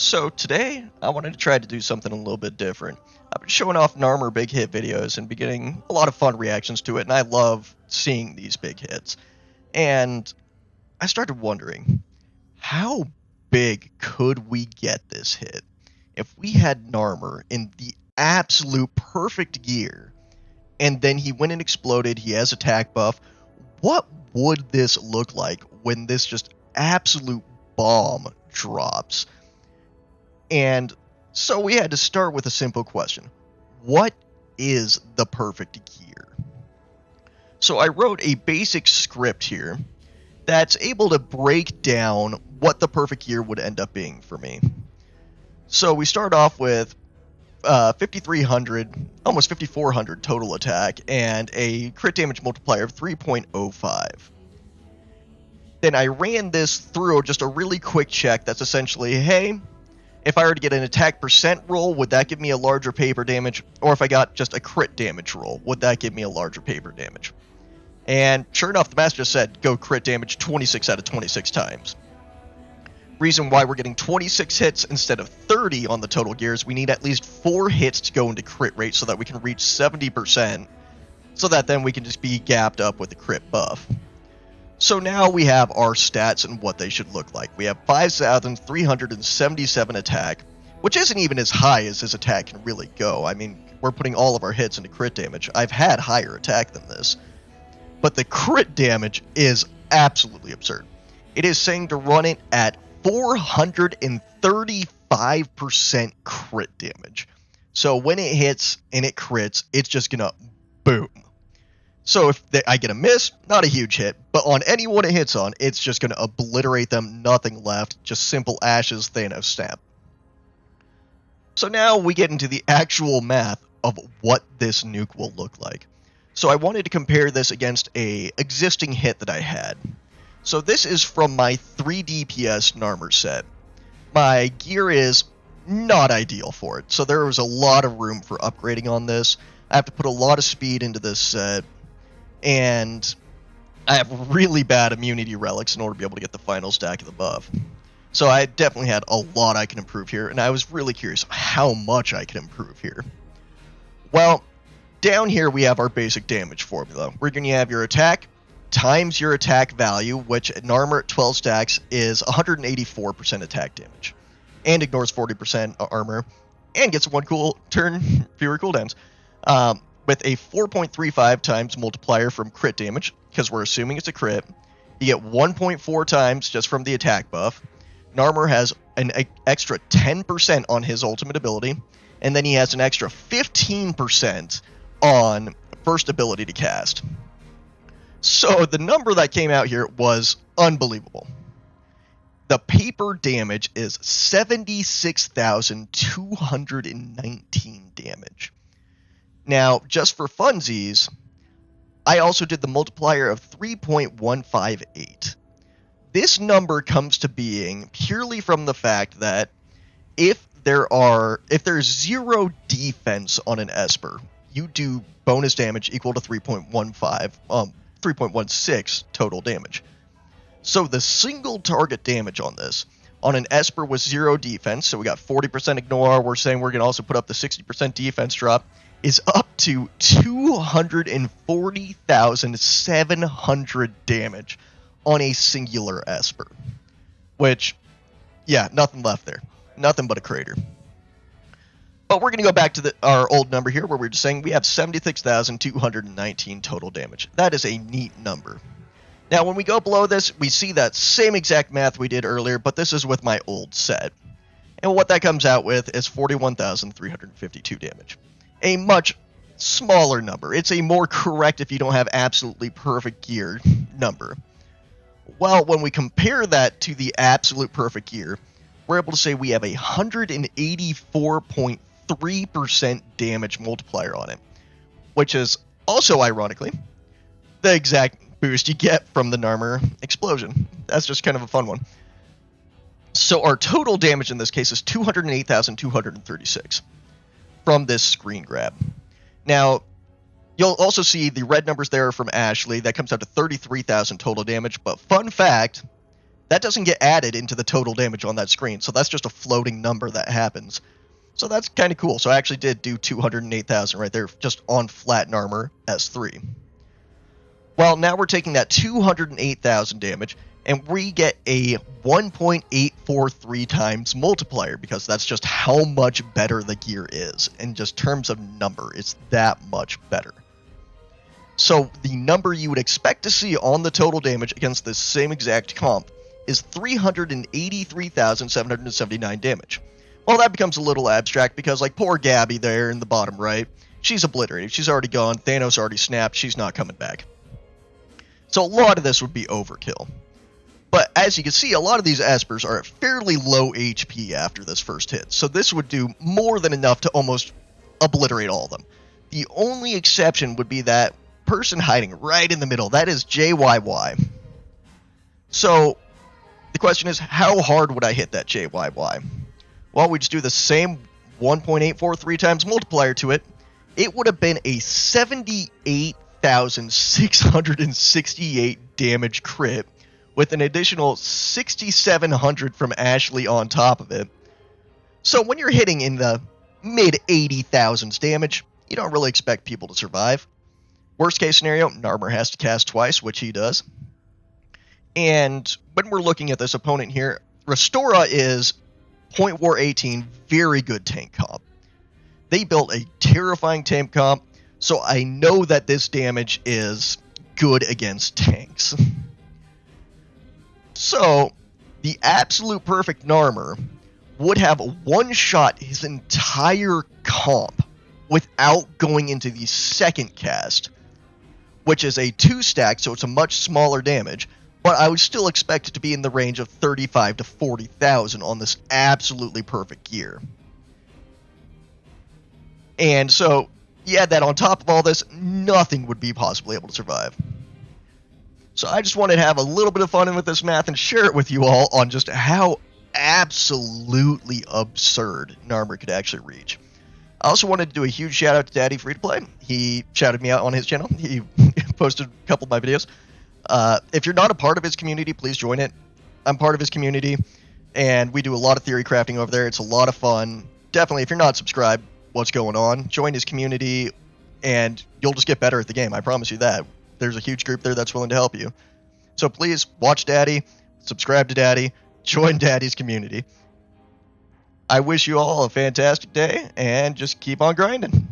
So today, I wanted to try to do something a little bit different. I've been showing off Narmer big hit videos and be getting a lot of fun reactions to it, and I love seeing these big hits. And I started wondering, how big could we get this hit if we had Narmer in the absolute perfect gear, and then he went and exploded, he has attack buff? What would this look like when this just absolute bomb drops? And so we had to start with a simple question. What is the perfect gear? So I wrote a basic script here that's able to break down what the perfect gear would end up being for me. So we start off with 5,300, almost 5,400 total attack, and a crit damage multiplier of 3.05. Then I ran this through just a really quick check that's essentially, hey, if I were to get an attack percent roll, would that give me a larger paper damage? Or if I got just a crit damage roll, would that give me a larger paper damage? And sure enough, the master said go crit damage 26 out of 26 times. Reason why we're getting 26 hits instead of 30 on the total gears, we need at least 4 hits to go into crit rate so that we can reach 70%, so that then we can just be gapped up with the crit buff. So now we have our stats and what they should look like. We have 5,377 attack, which isn't even as high as his attack can really go. I mean, we're putting all of our hits into crit damage. I've had higher attack than this. But the crit damage is absolutely absurd. It is saying to run it at 435% crit damage. So when it hits and it crits, it's just gonna boom. So if I get a miss, not a huge hit, but on anyone it hits on, it's just going to obliterate them, nothing left, just simple ashes, Thanos snap. So now we get into the actual math of what this nuke will look like. So I wanted to compare this against a existing hit that I had. So this is from my 3 DPS Narmer set. My gear is not ideal for it, so there was a lot of room for upgrading on this. I have to put a lot of speed into this set, and I have really bad immunity relics in order to be able to get the final stack of the buff. So I definitely had a lot I can improve here, and I was really curious how much I can improve here. Well, down here we have our basic damage formula. We're going to have your attack times your attack value, which at Narmer at 12 stacks is 184% attack damage, and ignores 40% armor, and gets 1 cool turn fewer cooldowns. With a 4.35 times multiplier from crit damage, because we're assuming it's a crit. You get 1.4 times just from the attack buff. Narmer has an extra 10% on his ultimate ability, and then he has an extra 15% on first ability to cast. So the number that came out here was unbelievable. The paper damage is 76,219 damage. Now, just for funsies, I also did the multiplier of 3.158. This number comes to being purely from the fact that if there's 0 defense on an Esper, you do bonus damage equal to 3.16 total damage. So the single target damage on this, on an Esper with 0 defense, so we got 40% ignore, we're saying we're going to also put up the 60% defense drop, is up to 240,700 damage on a singular Esper. Which, yeah, nothing left there. Nothing but a crater. But we're going to go back to our old number here, where we're just saying we have 76,219 total damage. That is a neat number. Now, when we go below this, we see that same exact math we did earlier, but this is with my old set. And what that comes out with is 41,352 damage. A much smaller number. It's a more correct, if you don't have absolutely perfect gear, number. Well, when we compare that to the absolute perfect gear, we're able to say we have a 184.3% damage multiplier on it, which is also, ironically, the exact boost you get from the Narmer explosion. That's just kind of a fun one. So our total damage in this case is 208,236 from this screen grab. Now, you'll also see the red numbers there from Ashley. That comes out to 33,000 total damage. But fun fact, that doesn't get added into the total damage on that screen. So that's just a floating number that happens. So that's kind of cool. So I actually did do 208,000 right there just on flat Narmer S3. Well, now we're taking that 208,000 damage, and we get a 1.843 times multiplier, because that's just how much better the gear is. In just terms of number, it's that much better. So the number you would expect to see on the total damage against this same exact comp is 383,779 damage. Well, that becomes a little abstract because, like, poor Gabby there in the bottom right, she's obliterated. She's already gone. Thanos already snapped. She's not coming back. So a lot of this would be overkill. But as you can see, a lot of these Espers are at fairly low HP after this first hit. So this would do more than enough to almost obliterate all of them. The only exception would be that person hiding right in the middle. That is JYY. So the question is, how hard would I hit that JYY? Well, we just do the same 1.843 times multiplier to it. It would have been a 78,668 damage crit with an additional 6,700 from Ashley on top of it. So when you're hitting in the mid 80,000s damage, you don't really expect people to survive. Worst case scenario, Narmer has to cast twice, which he does. And when we're looking at this opponent here, Restora is Point War 18, very good tank comp. They built a terrifying tank comp, so I know that this damage is good against tanks. So, the absolute perfect Narmer would have one-shot his entire comp without going into the second cast, which is a 2-stack, so it's a much smaller damage, but I would still expect it to be in the range of 35 to 40,000 on this absolutely perfect gear. And so, you add that on top of all this, nothing would be possibly able to survive. So I just wanted to have a little bit of fun with this math and share it with you all on just how absolutely absurd Narmer could actually reach. I also wanted to do a huge shout out to Daddy Free to Play. He shouted me out on his channel. He posted a couple of my videos. If you're not a part of his community, please join it. I'm part of his community, and we do a lot of theory crafting over there. It's a lot of fun. Definitely, if you're not subscribed, what's going on? Join his community, and you'll just get better at the game. I promise you that. There's a huge group there that's willing to help you. So please, watch Daddy, subscribe to Daddy, join Daddy's community. I wish you all a fantastic day, and just keep on grinding.